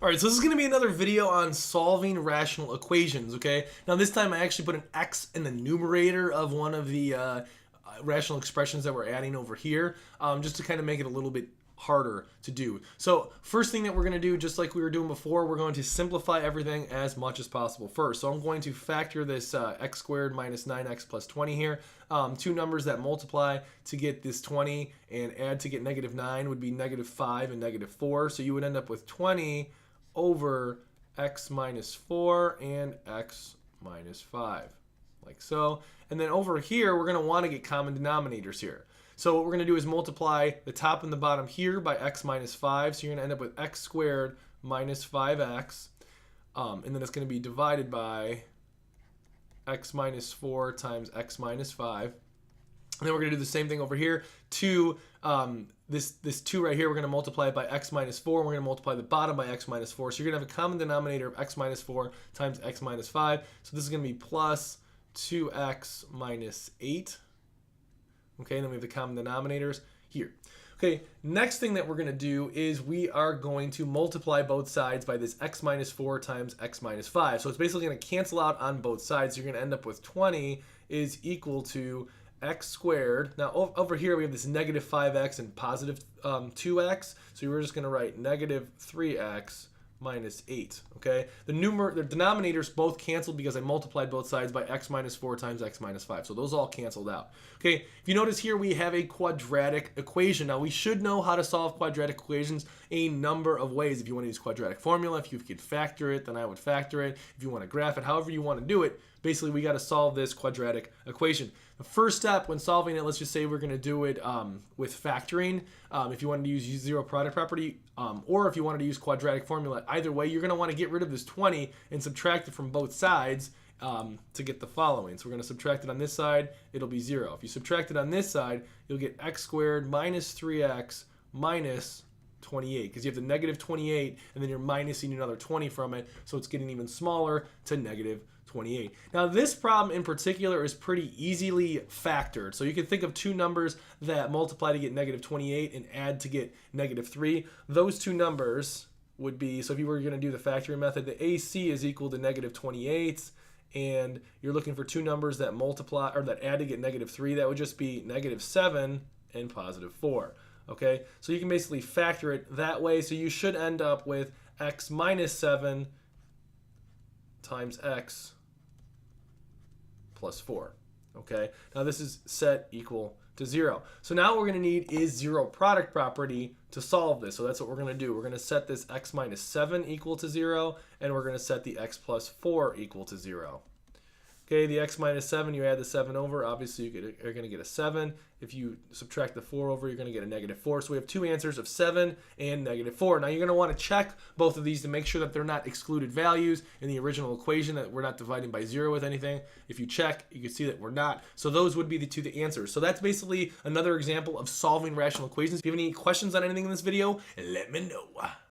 Alright, so this is going to be another video on solving rational equations, okay? Now this time I actually put an x in the numerator of one of the rational expressions that we're adding over here, just to kind of make it a little bit harder to do. So first thing that we're going to do, just like we were doing before, we're going to simplify everything as much as possible first. So I'm going to factor this x squared minus 9x plus 20 here. Two numbers that multiply to get this 20 and add to get negative 9 would be negative 5 and negative 4. So you would end up with 20 over x minus 4 and x minus 5, like so. And then over here, we're going to want to get common denominators here. So what we're going to do is multiply the top and the bottom here by x minus 5. So you're going to end up with x squared minus 5x. And then it's going to be divided by x minus 4 times x minus 5. And then we're going to do the same thing over here. This 2 right here, we're going to multiply it by x minus 4. And we're going to multiply the bottom by x minus 4. So you're going to have a common denominator of x minus 4 times x minus 5. So this is going to be plus 2x minus 8. Okay, and then we have the common denominators here. Okay, next thing that we're going to do is we are going to multiply both sides by this x minus 4 times x minus 5. So it's basically going to cancel out on both sides. So you're going to end up with 20 is equal to x squared. Now over here we have this negative 5x and positive 2x. So we're just going to write negative 3x minus 8. Okay, the denominators both canceled because I multiplied both sides by x minus 4 times x minus 5. So those all canceled out. Okay, if you notice here we have a quadratic equation. Now we should know how to solve quadratic equations a number of ways. If you want to use quadratic formula, if you could factor it, then I would factor it. If you want to graph it, however you want to do it, basically we got to solve this quadratic equation. The first step when solving it, let's just say we're going to do it with factoring. If you wanted to use zero product property, or if you wanted to use quadratic formula, either way you're going to want to get rid of this 20 and subtract it from both sides to get the following. So we're going to subtract it on this side, it'll be 0. If you subtract it on this side, you'll get x squared minus 3x minus 28, because you have the negative 28 and then you're minusing another 20 from it, so it's getting even smaller to negative 28. Now this problem in particular is pretty easily factored. So you can think of two numbers that multiply to get negative 28 and add to get negative 3. Those two numbers would be, so if you were going to do the factoring method, the AC is equal to negative 28, and you're looking for two numbers that multiply or that add to get negative 3. That would just be negative 7 and positive 4. Okay, so you can basically factor it that way. So you should end up with x minus 7 times x plus 4. Okay, now this is set equal to 0. So now what we're going to need is zero product property to solve this. So that's what we're going to do. We're going to set this x minus 7 equal to 0, and we're going to set the x plus 4 equal to 0. Okay, the x minus 7, you add the 7 over, obviously you're going to get a 7. If you subtract the 4 over, you're going to get a negative 4. So we have two answers of 7 and negative 4. Now you're going to want to check both of these to make sure that they're not excluded values in the original equation, that we're not dividing by 0 with anything. If you check, you can see that we're not. So those would be the answers. So that's basically another example of solving rational equations. If you have any questions on anything in this video, let me know.